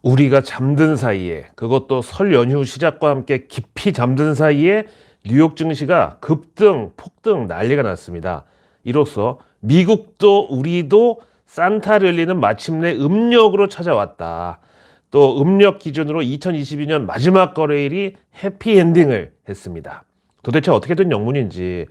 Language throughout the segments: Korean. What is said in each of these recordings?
우리가 잠든 사이에, 그것도 설 연휴 시작과 함께 깊이 잠든 사이에 뉴욕 증시가 급등, 폭등 난리가 났습니다. 이로써 미국도 우리도 산타랠리는 마침내 음력으로 찾아왔다. 또 음력 기준으로 2022년 마지막 거래일이 해피엔딩을 했습니다. 도대체 어떻게 된 영문인지,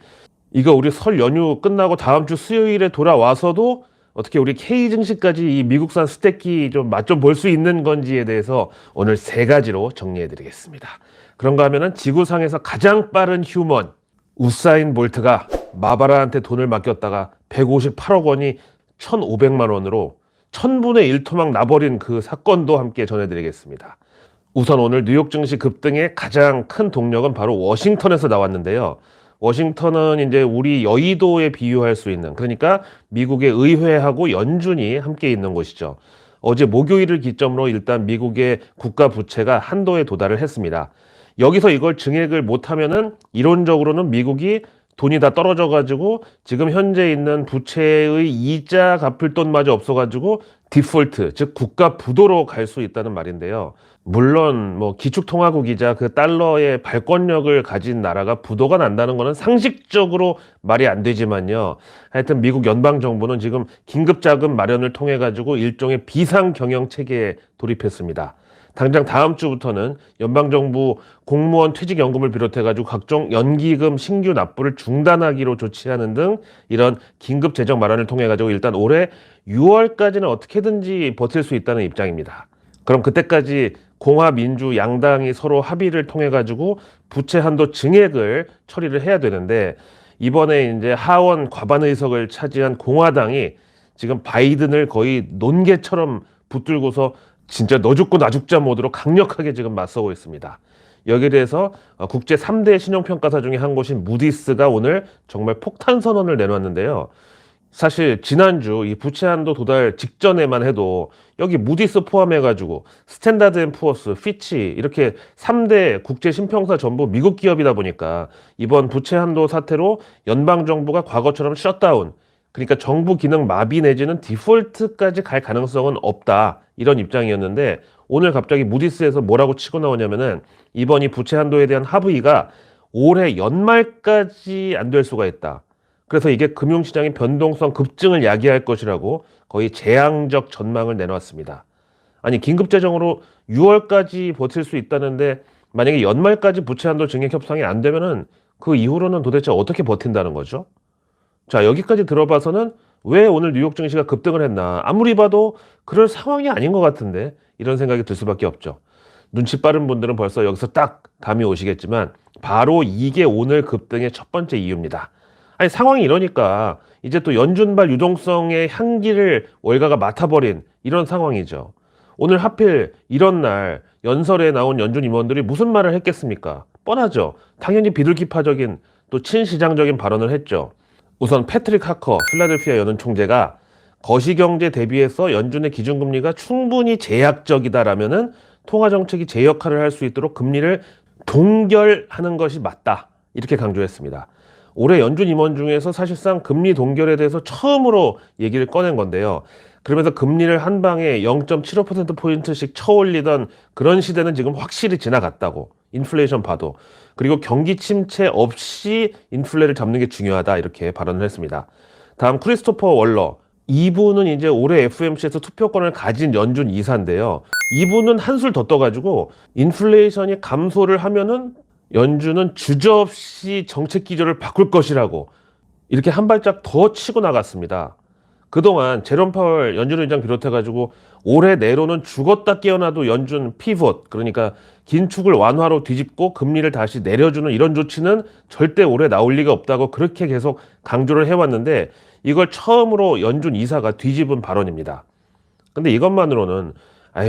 이거 우리 설 연휴 끝나고 다음 주 수요일에 돌아와서도 어떻게 우리 K 증시까지 이 미국산 스테이키 좀 맛 좀 볼 수 있는 건지에 대해서 오늘 세 가지로 정리해 드리겠습니다. 그런가 하면은 지구상에서 가장 빠른 휴먼 우사인 볼트가 마바라한테 돈을 맡겼다가 158억 원이 1,500만 원으로 1000분의 1 토막 나버린 그 사건도 함께 전해드리겠습니다. 우선 오늘 뉴욕 증시 급등의 가장 큰 동력은 바로 워싱턴에서 나왔는데요. 워싱턴은 이제 우리 여의도에 비유할 수 있는, 그러니까 미국의 의회하고 연준이 함께 있는 곳이죠. 어제 목요일을 기점으로 일단 미국의 국가 부채가 한도에 도달을 했습니다. 여기서 이걸 증액을 못하면은 이론적으로는 미국이 돈이 다 떨어져가지고 지금 현재 있는 부채의 이자 갚을 돈마저 없어가지고 디폴트, 즉 국가 부도로 갈 수 있다는 말인데요. 물론 뭐 기축통화국이자 그 달러의 발권력을 가진 나라가 부도가 난다는 것은 상식적으로 말이 안 되지만요. 하여튼 미국 연방정부는 지금 긴급자금 마련을 통해 가지고 일종의 비상경영 체계에 돌입했습니다. 당장 다음 주부터는 연방정부 공무원 퇴직연금을 비롯해가지고 각종 연기금 신규 납부를 중단하기로 조치하는 등 이런 긴급 재정 마련을 통해가지고 일단 올해 6월까지는 어떻게든지 버틸 수 있다는 입장입니다. 그럼 그때까지 공화 민주 양당이 서로 합의를 통해가지고 부채 한도 증액을 처리를 해야 되는데, 이번에 이제 하원 과반 의석을 차지한 공화당이 지금 바이든을 거의 논개처럼 붙들고서 진짜 너 죽고 나 죽자 모드로 강력하게 지금 맞서고 있습니다. 여기에 대해서 국제 3대 신용평가사 중에 한 곳인 무디스가 오늘 정말 폭탄 선언을 내놨는데요. 사실 지난주 이 부채 한도 도달 직전에만 해도 여기 무디스 포함해가지고 스탠다드 앤 푸어스, 피치 이렇게 3대 국제 신평사 전부 미국 기업이다 보니까 이번 부채 한도 사태로 연방정부가 과거처럼 셧다운, 그러니까 정부 기능 마비 내지는 디폴트까지 갈 가능성은 없다, 이런 입장이었는데, 오늘 갑자기 무디스에서 뭐라고 치고 나오냐면은 이번 이 부채 한도에 대한 합의가 올해 연말까지 안 될 수가 있다. 그래서 이게 금융시장의 변동성 급증을 야기할 것이라고 거의 재앙적 전망을 내놓았습니다. 아니, 긴급재정으로 6월까지 버틸 수 있다는데 만약에 연말까지 부채 한도 증액 협상이 안 되면은 그 이후로는 도대체 어떻게 버틴다는 거죠? 자, 여기까지 들어봐서는 왜 오늘 뉴욕 증시가 급등을 했나, 아무리 봐도 그럴 상황이 아닌 것 같은데, 이런 생각이 들 수밖에 없죠. 눈치 빠른 분들은 벌써 여기서 딱 감이 오시겠지만 바로 이게 오늘 급등의 첫 번째 이유입니다. 아니, 상황이 이러니까 이제 또 연준발 유동성의 향기를 월가가 맡아버린 이런 상황이죠. 오늘 하필 이런 날 연설에 나온 연준 임원들이 무슨 말을 했겠습니까? 뻔하죠. 당연히 비둘기파적인 또 친시장적인 발언을 했죠. 우선 패트릭 하커 필라델피아 연은 총재가 거시경제 대비해서 연준의 기준금리가 충분히 제약적이다라면은 통화정책이 제 역할을 할 수 있도록 금리를 동결하는 것이 맞다, 이렇게 강조했습니다. 올해 연준 임원 중에서 사실상 금리 동결에 대해서 처음으로 얘기를 꺼낸 건데요. 그러면서 금리를 한 방에 0.75%포인트씩 쳐올리던 그런 시대는 지금 확실히 지나갔다고, 인플레이션 봐도. 그리고 경기 침체 없이 인플레를 잡는 게 중요하다, 이렇게 발언을 했습니다. 다음 크리스토퍼 월러, 이분은 이제 올해 FOMC에서 투표권을 가진 연준 이사인데요. 이분은 한술 더 떠가지고 인플레이션이 감소를 하면은 연준은 주저없이 정책 기조를 바꿀 것이라고 이렇게 한 발짝 더 치고 나갔습니다. 그동안 제롬 파월 연준 의장 비롯해가지고 올해 내로는 죽었다 깨어나도 연준 피봇, 그러니까 긴축을 완화로 뒤집고 금리를 다시 내려주는 이런 조치는 절대 올해 나올 리가 없다고 그렇게 계속 강조를 해왔는데, 이걸 처음으로 연준 이사가 뒤집은 발언입니다. 근데 이것만으로는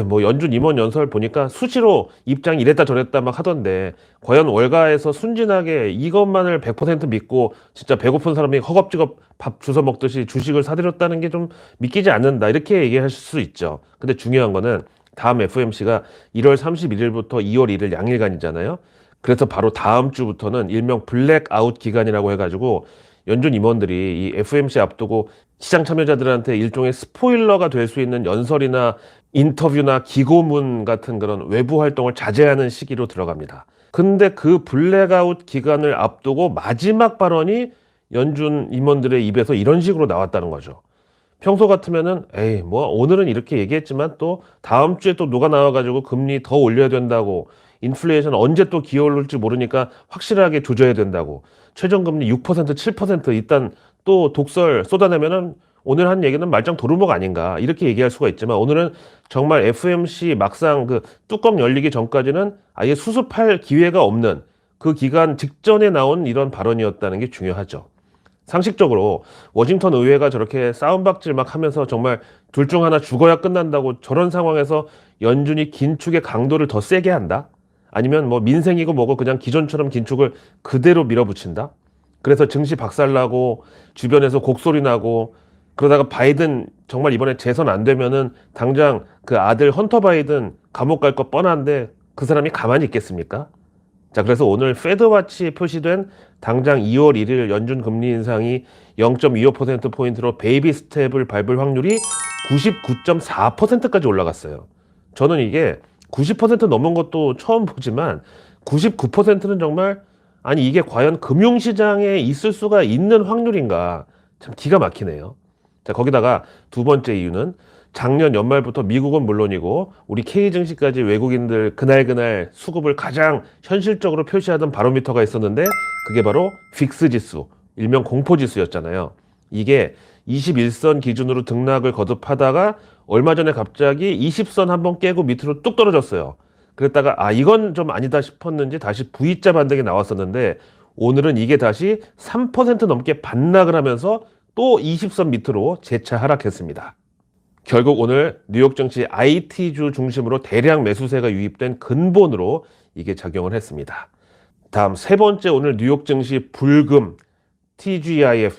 뭐 연준 임원 연설 보니까 수시로 입장이 이랬다 저랬다 막 하던데, 과연 월가에서 순진하게 이것만을 100% 믿고 진짜 배고픈 사람이 허겁지겁 밥 주워 먹듯이 주식을 사들였다는 게 좀 믿기지 않는다, 이렇게 얘기하실 수 있죠. 근데 중요한 거는 다음 FOMC가 1월 31일부터 2월 1일 양일간이잖아요. 그래서 바로 다음 주부터는 일명 블랙아웃 기간이라고 해가지고 연준 임원들이 이 FOMC 앞두고 시장 참여자들한테 일종의 스포일러가 될 수 있는 연설이나 인터뷰나 기고문 같은 그런 외부 활동을 자제하는 시기로 들어갑니다. 근데 그 블랙아웃 기간을 앞두고 마지막 발언이 연준 임원들의 입에서 이런 식으로 나왔다는 거죠. 평소 같으면은 에이 뭐 오늘은 이렇게 얘기했지만 또 다음 주에 또 누가 나와가지고 금리 더 올려야 된다고, 인플레이션 언제 또 기어오를지 모르니까 확실하게 조져야 된다고, 최저금리 6% 7% 일단 또 독설 쏟아내면은 오늘 한 얘기는 말짱 도루묵 아닌가 이렇게 얘기할 수가 있지만, 오늘은 정말 FMC 막상 그 뚜껑 열리기 전까지는 아예 수습할 기회가 없는 그 기간 직전에 나온 이런 발언이었다는 게 중요하죠. 상식적으로 워싱턴 의회가 저렇게 싸움박질 막 하면서 정말 둘 중 하나 죽어야 끝난다고 저런 상황에서 연준이 긴축의 강도를 더 세게 한다? 아니면 뭐 민생이고 뭐고 그냥 기존처럼 긴축을 그대로 밀어붙인다? 그래서 증시 박살나고 주변에서 곡소리 나고 그러다가 바이든 정말 이번에 재선 안 되면은 당장 그 아들 헌터 바이든 감옥 갈 거 뻔한데 그 사람이 가만히 있겠습니까? 자, 그래서 오늘 패드와치에 표시된 당장 2월 1일 연준 금리 인상이 0.25%포인트로 베이비 스텝을 밟을 확률이 99.4%까지 올라갔어요. 저는 이게 90% 넘은 것도 처음 보지만 99%는 정말, 아니 이게 과연 금융시장에 있을 수가 있는 확률인가, 참 기가 막히네요. 자, 거기다가 두 번째 이유는 작년 연말부터 미국은 물론이고 우리 K증시까지 외국인들 그날 수급을 가장 현실적으로 표시하던 바로미터가 있었는데, 그게 바로 빅스 지수, 일명 공포지수였잖아요. 이게 21선 기준으로 등락을 거듭하다가 얼마 전에 갑자기 20선 한번 깨고 밑으로 뚝 떨어졌어요. 그랬다가 이건 좀 아니다 싶었는지 다시 V자 반등이 나왔었는데, 오늘은 이게 다시 3% 넘게 반락을 하면서 또 20선 밑으로 재차 하락했습니다. 결국 오늘 뉴욕 증시 IT주 중심으로 대량 매수세가 유입된 근본으로 이게 작용을 했습니다. 다음 세 번째, 오늘 뉴욕 증시 불금 TGIF,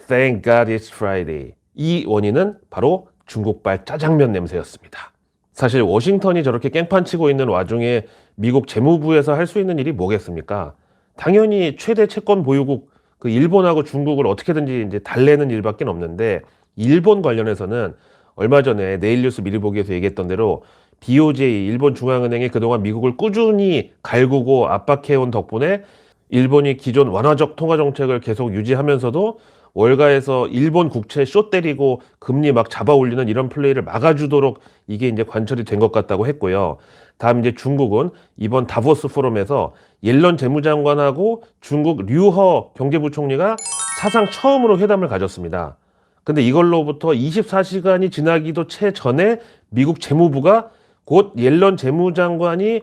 Thank God It's Friday. 이 원인은 바로 중국발 짜장면 냄새였습니다. 사실 워싱턴이 저렇게 깽판 치고 있는 와중에 미국 재무부에서 할 수 있는 일이 뭐겠습니까? 당연히 최대 채권 보유국 그 일본하고 중국을 어떻게든지 이제 달래는 일밖에 없는데, 일본 관련해서는 얼마 전에 내일뉴스 미리 보기에서 얘기했던 대로 BOJ, 일본 중앙은행이 그동안 미국을 꾸준히 갈구고 압박해온 덕분에 일본이 기존 완화적 통화 정책을 계속 유지하면서도 월가에서 일본 국채 쇼 때리고 금리 막 잡아 올리는 이런 플레이를 막아주도록 이게 이제 관철이 된 것 같다고 했고요. 다음 이제 중국은 이번 다보스 포럼에서 옐런 재무장관하고 중국 류허 경제부총리가 사상 처음으로 회담을 가졌습니다. 근데 이걸로부터 24시간이 지나기도 채 전에 미국 재무부가 곧 옐런 재무장관이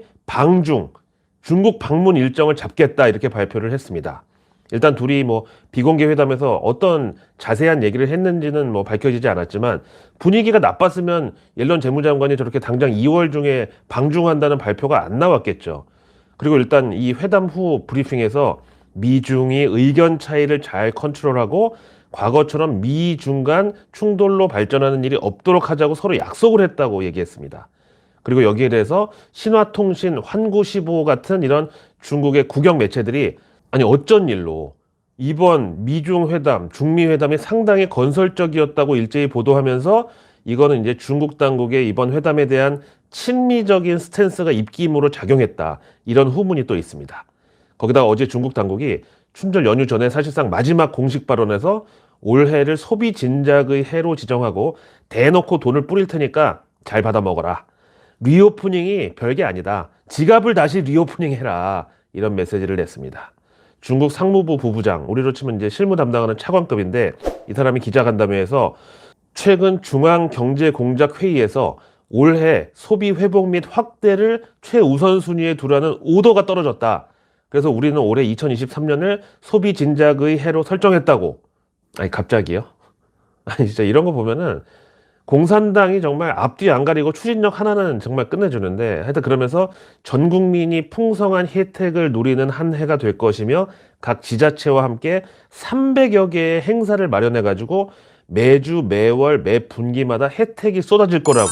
중국 방문 일정을 잡겠다 이렇게 발표를 했습니다. 일단 둘이 뭐 비공개 회담에서 어떤 자세한 얘기를 했는지는 뭐 밝혀지지 않았지만, 분위기가 나빴으면 옐런 재무장관이 저렇게 당장 2월 중에 방중한다는 발표가 안 나왔겠죠. 그리고 일단 이 회담 후 브리핑에서 미중이 의견 차이를 잘 컨트롤하고 과거처럼 미중 간 충돌로 발전하는 일이 없도록 하자고 서로 약속을 했다고 얘기했습니다. 그리고 여기에 대해서 신화통신, 환구시보 같은 이런 중국의 국영 매체들이 아니 어쩐 일로 이번 미중 회담, 중미 회담이 상당히 건설적이었다고 일제히 보도하면서, 이거는 이제 중국 당국의 이번 회담에 대한 친미적인 스탠스가 입김으로 작용했다, 이런 후문이 또 있습니다. 거기다가 어제 중국 당국이 춘절 연휴 전에 사실상 마지막 공식 발언에서 올해를 소비 진작의 해로 지정하고 대놓고 돈을 뿌릴 테니까 잘 받아 먹어라. 리오프닝이 별게 아니다. 지갑을 다시 리오프닝 해라. 이런 메시지를 냈습니다. 중국 상무부 부부장, 우리로 치면 이제 실무 담당하는 차관급인데, 이 사람이 기자간담회에서 최근 중앙경제공작회의에서 올해 소비 회복 및 확대를 최우선순위에 두라는 오더가 떨어졌다. 그래서 우리는 올해 2023년을 소비 진작의 해로 설정했다고. 아니 갑자기요? 아니 진짜 이런 거 보면은 공산당이 정말 앞뒤 안 가리고 추진력 하나는 정말 끝내주는데, 하여튼 그러면서 전 국민이 풍성한 혜택을 누리는 한 해가 될 것이며 각 지자체와 함께 300여 개의 행사를 마련해가지고 매주 매월 매 분기마다 혜택이 쏟아질 거라고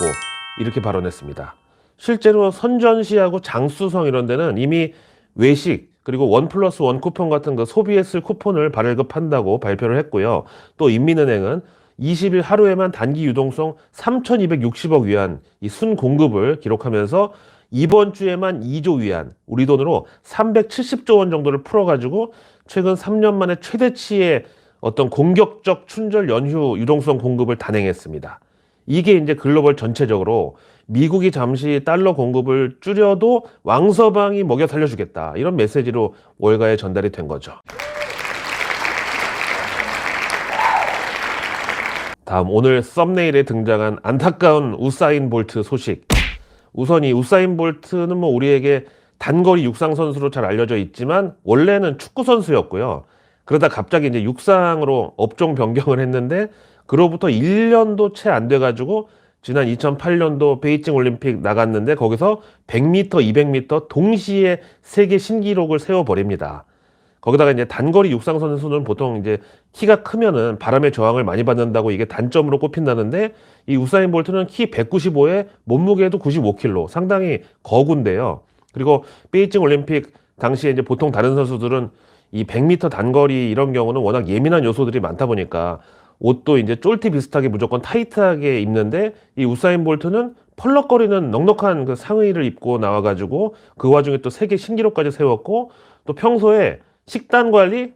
이렇게 발언했습니다. 실제로 선전시하고 장수성 이런 데는 이미 외식 그리고 1+1 쿠폰 같은 거 소비에 쓸 쿠폰을 발급한다고 발표를 했고요. 또 인민은행은 20일 하루에만 단기 유동성 3,260억 위안 이 순공급을 기록하면서 이번 주에만 2조 위안, 우리 돈으로 370조 원 정도를 풀어가지고 최근 3년 만에 최대치의 어떤 공격적 춘절 연휴 유동성 공급을 단행했습니다. 이게 이제 글로벌 전체적으로 미국이 잠시 달러 공급을 줄여도 왕서방이 먹여 살려주겠다, 이런 메시지로 월가에 전달이 된 거죠. 다음, 오늘 썸네일에 등장한 안타까운 우사인 볼트 소식. 우선 이 우사인 볼트는 뭐 우리에게 단거리 육상 선수로 잘 알려져 있지만 원래는 축구 선수였고요. 그러다 갑자기 이제 육상으로 업종 변경을 했는데 그로부터 1년도 채 안 돼가지고 지난 2008년도 베이징 올림픽 나갔는데 거기서 100m, 200m 동시에 세계 신기록을 세워버립니다. 거기다가 이제 단거리 육상 선수는 보통 이제 키가 크면은 바람의 저항을 많이 받는다고 이게 단점으로 꼽힌다는데, 이 우사인 볼트는 키 195에 몸무게도 95kg, 상당히 거구인데요. 그리고 베이징 올림픽 당시에 이제 보통 다른 선수들은 이 100m 단거리 이런 경우는 워낙 예민한 요소들이 많다 보니까 옷도 이제 쫄티 비슷하게 무조건 타이트하게 입는데, 이 우사인 볼트는 펄럭거리는 넉넉한 그 상의를 입고 나와가지고 그 와중에 또 세계 신기록까지 세웠고, 또 평소에 식단 관리,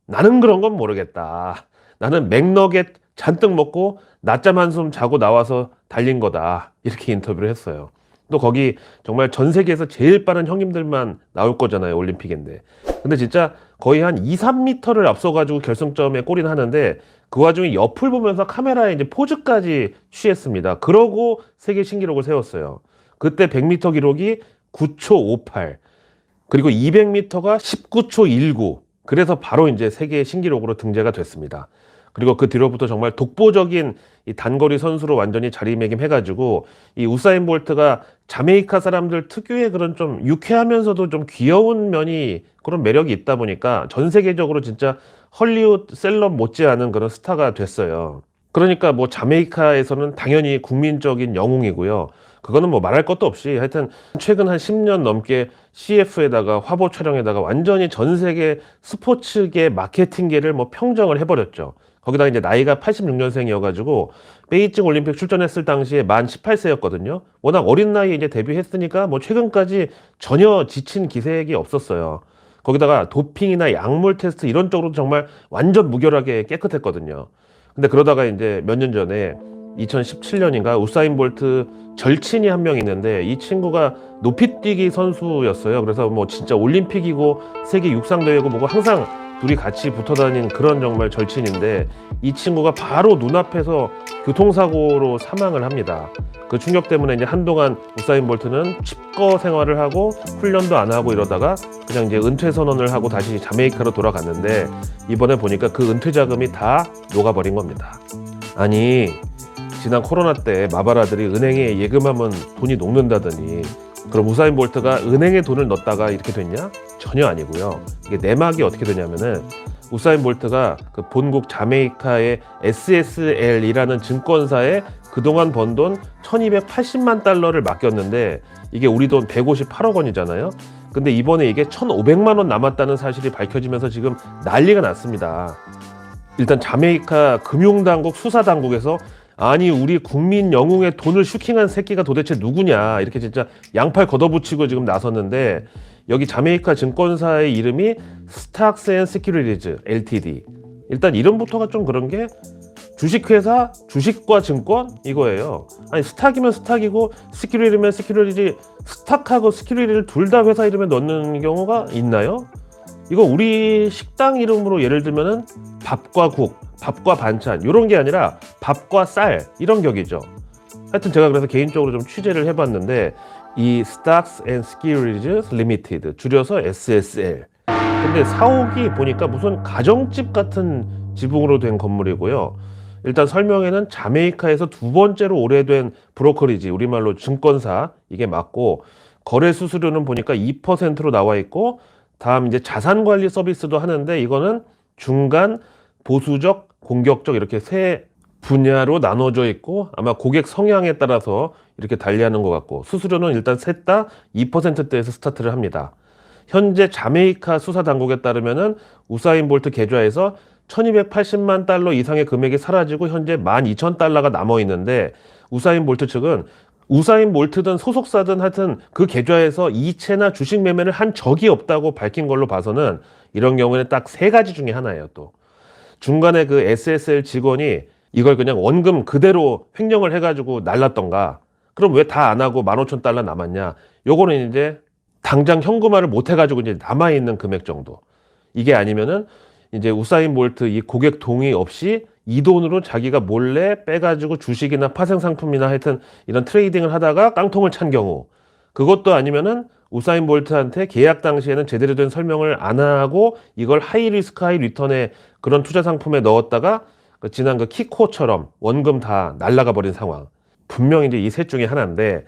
나는 그런 건 모르겠다, 나는 맥너겟 잔뜩 먹고 낮잠 한숨 자고 나와서 달린 거다, 이렇게 인터뷰를 했어요. 또 거기 정말 전 세계에서 제일 빠른 형님들만 나올 거잖아요, 올림픽인데. 근데 진짜 거의 한 2, 3m를 앞서가지고 결승점에 골인 하는데 그 와중에 옆을 보면서 카메라에 이제 포즈까지 취했습니다. 그러고 세계 신기록을 세웠어요. 그때 100m 기록이 9초 58, 그리고 200m가 19초 19. 그래서 바로 이제 세계 신기록으로 등재가 됐습니다. 그리고 그 뒤로부터 정말 독보적인 이 단거리 선수로 완전히 자리매김해가지고 이 우사인 볼트가 자메이카 사람들 특유의 그런 좀 유쾌하면서도 좀 귀여운 면이, 그런 매력이 있다 보니까 전 세계적으로 진짜 헐리우드 셀럽 못지않은 그런 스타가 됐어요. 그러니까 뭐 자메이카에서는 당연히 국민적인 영웅이고요. 그거는 뭐 말할 것도 없이 하여튼 최근 한 10년 넘게 CF에다가 화보 촬영에다가 완전히 전 세계 스포츠계 마케팅계를 뭐 평정을 해버렸죠. 거기다가 이제 나이가 86년생이어가지고 베이징 올림픽 출전했을 당시에 만 18세였거든요. 워낙 어린 나이에 이제 데뷔했으니까 뭐 최근까지 전혀 지친 기색이 없었어요. 거기다가 도핑이나 약물 테스트 이런 쪽으로 정말 완전 무결하게 깨끗했거든요. 근데 그러다가 이제 몇 년 전에 2017년인가 우사인 볼트 절친이 한 명 있는데 이 친구가 높이뛰기 선수였어요. 그래서 뭐 진짜 올림픽이고 세계 육상대회고 뭐고 항상 둘이 같이 붙어 다닌 그런 정말 절친인데, 이 친구가 바로 눈앞에서 교통사고로 사망을 합니다. 그 충격 때문에 이제 한동안 우사인 볼트는 칩거 생활을 하고 훈련도 안 하고 이러다가 그냥 이제 은퇴 선언을 하고 다시 자메이카로 돌아갔는데, 이번에 보니까 그 은퇴 자금이 다 녹아버린 겁니다. 아니, 지난 코로나 때 마바라들이 은행에 예금하면 돈이 녹는다더니 그럼 우사인 볼트가 은행에 돈을 넣었다가 이렇게 됐냐? 전혀 아니고요. 이게 내막이 어떻게 되냐면은 우사인 볼트가 그 본국 자메이카의 SSL이라는 증권사에 그동안 번 돈 1280만 달러를 맡겼는데 이게 우리 돈 158억 원이잖아요. 근데 이번에 이게 1500만 원 남았다는 사실이 밝혀지면서 지금 난리가 났습니다. 일단 자메이카 금융당국 수사당국에서 아니 우리 국민 영웅의 돈을 슈킹한 새끼가 도대체 누구냐, 이렇게 진짜 양팔 걷어붙이고 지금 나섰는데, 여기 자메이카 증권사의 이름이 스탁스 앤 시큐리티즈 LTD. 일단 이름부터가 좀 그런 게 주식회사, 주식과 증권 이거예요. 아니 스탁이면 스탁이고 시큐리티면 시큐리티, 스탁하고 시큐리티를 둘 다 회사 이름에 넣는 경우가 있나요? 이거 우리 식당 이름으로 예를 들면은 밥과 국, 밥과 반찬 이런 게 아니라 밥과 쌀 이런 격이죠. 하여튼 제가 그래서 개인적으로 좀 취재를 해봤는데 이 Stocks and Securities Limited, 줄여서 SSL. 근데 사옥이 보니까 무슨 가정집 같은 지붕으로 된 건물이고요. 일단 설명에는 자메이카에서 두 번째로 오래된 브로커리지, 우리말로 증권사, 이게 맞고 거래 수수료는 보니까 2%로 나와 있고, 다음 이제 자산관리 서비스도 하는데 이거는 중간, 보수적, 공격적 이렇게 세 분야로 나눠져 있고 아마 고객 성향에 따라서 이렇게 달리하는 것 같고, 수수료는 일단 셋 다 2%대에서 스타트를 합니다. 현재 자메이카 수사당국에 따르면은 우사인 볼트 계좌에서 $1280만 이상의 금액이 사라지고 현재 $12,000가 남아 있는데, 우사인 볼트 측은 우사인 볼트든 소속사든 하여튼 그 계좌에서 이체나 주식 매매를 한 적이 없다고 밝힌 걸로 봐서는 이런 경우에는 딱 세 가지 중에 하나예요. 또 중간에 그 SSL 직원이 이걸 그냥 원금 그대로 횡령을 해가지고 날랐던가, 그럼 왜 다 안 하고 $15,000 남았냐? 요거는 이제 당장 현금화를 못 해가지고 이제 남아있는 금액 정도. 이게 아니면은 이제 우사인 볼트 이 고객 동의 없이 이 돈으로 자기가 몰래 빼가지고 주식이나 파생 상품이나 하여튼 이런 트레이딩을 하다가 깡통을 찬 경우. 그것도 아니면은 우사인 볼트한테 계약 당시에는 제대로 된 설명을 안 하고 이걸 하이 리스크 하이 리턴의 그런 투자 상품에 넣었다가 지난 그 키코처럼 원금 다 날라가 버린 상황. 분명히 이제 이 셋 중에 하나인데,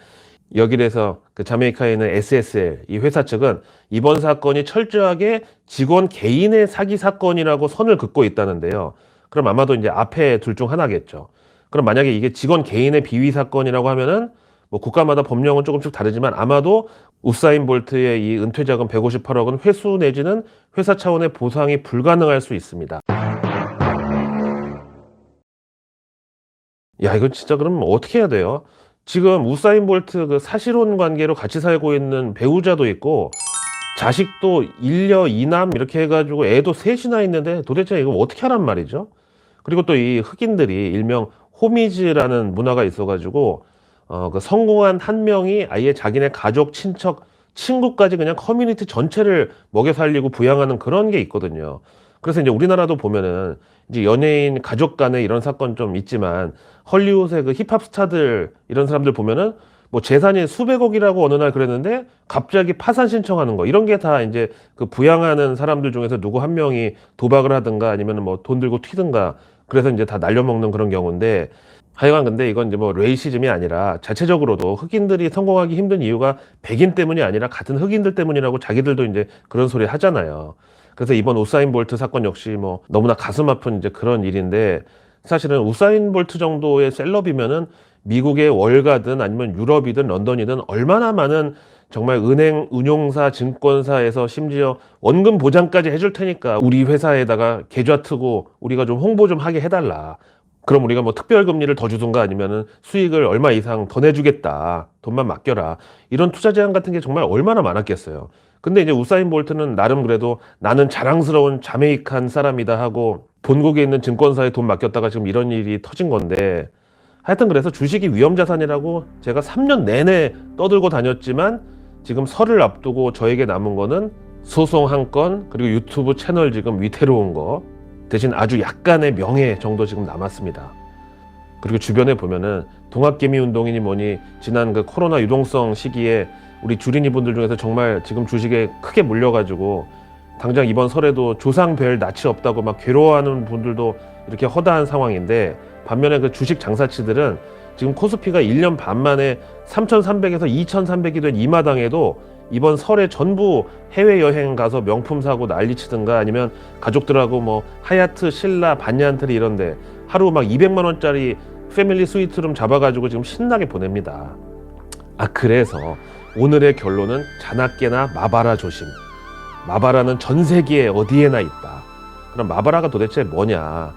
여기에서 그 자메이카에 있는 SSL 이 회사 측은 이번 사건이 철저하게 직원 개인의 사기 사건이라고 선을 긋고 있다는데요. 그럼 아마도 이제 앞에 둘 중 하나겠죠. 그럼 만약에 이게 직원 개인의 비위 사건이라고 하면은 뭐 국가마다 법령은 조금씩 다르지만 아마도 우사인 볼트의 이 은퇴자금 158억은 회수 내지는 회사 차원의 보상이 불가능할 수 있습니다. 야, 이건 진짜 그럼 어떻게 해야 돼요? 지금 우사인 볼트 그 사실혼 관계로 같이 살고 있는 배우자도 있고 자식도 일녀 이남 이렇게 해가지고 애도 셋이나 있는데 도대체 이거 어떻게 하란 말이죠? 그리고 또 이 흑인들이 일명 호미즈라는 문화가 있어가지고 그 성공한 한 명이 아예 자기네 가족, 친척, 친구까지 그냥 커뮤니티 전체를 먹여 살리고 부양하는 그런 게 있거든요. 그래서 이제 우리나라도 보면은 이제 연예인 가족 간에 이런 사건 좀 있지만 헐리우드의 그 힙합 스타들 이런 사람들 보면은 뭐 재산이 수백억이라고 어느 날 그랬는데 갑자기 파산 신청하는 거 이런 게 다 이제 그 부양하는 사람들 중에서 누구 한 명이 도박을 하든가 아니면 뭐 돈 들고 튀든가 그래서 이제 다 날려먹는 그런 경우인데, 하여간 근데 이건 이제 뭐 레이시즘이 아니라 자체적으로도 흑인들이 성공하기 힘든 이유가 백인 때문이 아니라 같은 흑인들 때문이라고 자기들도 이제 그런 소리 하잖아요. 그래서 이번 우사인 볼트 사건 역시 뭐 너무나 가슴 아픈 이제 그런 일인데, 사실은 우사인 볼트 정도의 셀럽이면은 미국의 월가든 아니면 유럽이든 런던이든 얼마나 많은 정말 은행, 운용사, 증권사에서 심지어 원금 보장까지 해줄 테니까 우리 회사에다가 계좌 트고 우리가 좀 홍보 좀 하게 해달라. 그럼 우리가 뭐 특별금리를 더 주든가 아니면은 수익을 얼마 이상 더 내주겠다. 돈만 맡겨라. 이런 투자 제한 같은 게 정말 얼마나 많았겠어요. 근데 이제 우사인 볼트는 나름 그래도 나는 자랑스러운 자메이칸 사람이다 하고 본국에 있는 증권사에 돈 맡겼다가 지금 이런 일이 터진 건데, 하여튼 그래서 주식이 위험자산이라고 제가 3년 내내 떠들고 다녔지만 지금 설을 앞두고 저에게 남은 거는 소송 한 건 그리고 유튜브 채널 지금 위태로운 거 대신 아주 약간의 명예 정도 지금 남았습니다. 그리고 주변에 보면은 동학개미 운동이니 뭐니 지난 그 코로나 유동성 시기에 우리 주린이 분들 중에서 정말 지금 주식에 크게 물려가지고 당장 이번 설에도 조상 뵐 낯이 없다고 막 괴로워하는 분들도 이렇게 허다한 상황인데, 반면에 그 주식 장사치들은 지금 코스피가 1년 반 만에 3,300에서 2,300이 된 이 마당에도 이번 설에 전부 해외여행 가서 명품 사고 난리치든가 아니면 가족들하고 뭐 하얏트, 신라, 반얀트리 이런데 하루 막 200만 원짜리 패밀리 스위트룸 잡아가지고 지금 신나게 보냅니다. 그래서 오늘의 결론은 자나깨나 마바라 조심. 마바라는 전 세계에 어디에나 있다. 그럼 마바라가 도대체 뭐냐?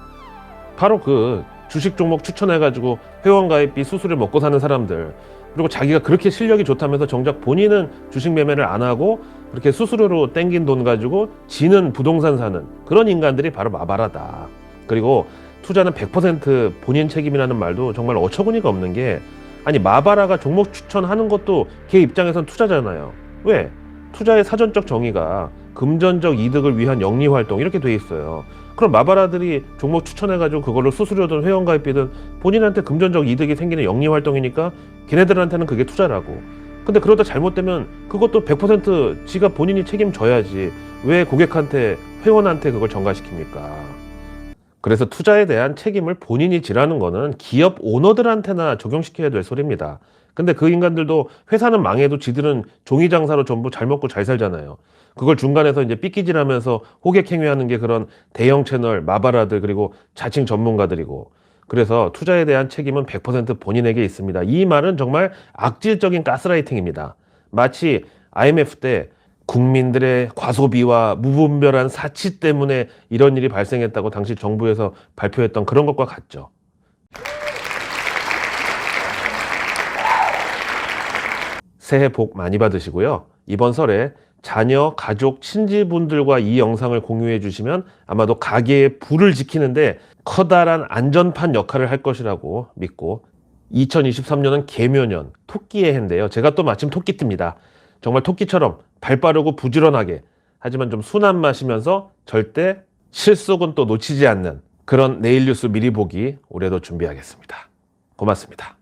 바로 그 주식 종목 추천해가지고 회원가입비 수수료 먹고 사는 사람들, 그리고 자기가 그렇게 실력이 좋다면서 정작 본인은 주식 매매를 안 하고 그렇게 수수료로 땡긴 돈 가지고 지는 부동산 사는 그런 인간들이 바로 마바라다. 그리고 투자는 100% 본인 책임이라는 말도 정말 어처구니가 없는 게, 아니 마바라가 종목 추천하는 것도 걔 입장에선 투자잖아요. 왜? 투자의 사전적 정의가 금전적 이득을 위한 영리활동 이렇게 돼 있어요. 그럼 마바라들이 종목 추천해가지고 그걸로 수수료든 회원가입비든 본인한테 금전적 이득이 생기는 영리활동이니까 걔네들한테는 그게 투자라고. 근데 그러다 잘못되면 그것도 100% 지가 본인이 책임져야지 왜 고객한테 회원한테 그걸 전가시킵니까? 그래서 투자에 대한 책임을 본인이 지라는 거는 기업 오너들한테나 적용시켜야 될 소리입니다. 근데 그 인간들도 회사는 망해도 지들은 종이 장사로 전부 잘 먹고 잘 살잖아요. 그걸 중간에서 이제 삐끼질하면서 호객행위하는 게 그런 대형 채널 마바라들 그리고 자칭 전문가들이고, 그래서 투자에 대한 책임은 100% 본인에게 있습니다. 이 말은 정말 악질적인 가스라이팅입니다. 마치 IMF 때 국민들의 과소비와 무분별한 사치 때문에 이런 일이 발생했다고 당시 정부에서 발표했던 그런 것과 같죠. 새해 복 많이 받으시고요. 이번 설에 자녀, 가족, 친지분들과 이 영상을 공유해 주시면 아마도 가게의 불을 지키는데 커다란 안전판 역할을 할 것이라고 믿고, 2023년은 개묘년, 토끼의 해인데요. 제가 또 마침 토끼띠입니다. 정말 토끼처럼 발 빠르고 부지런하게, 하지만 좀 순한 맛이면서 절대 실속은 또 놓치지 않는 그런 내일 뉴스 미리 보기 올해도 준비하겠습니다. 고맙습니다.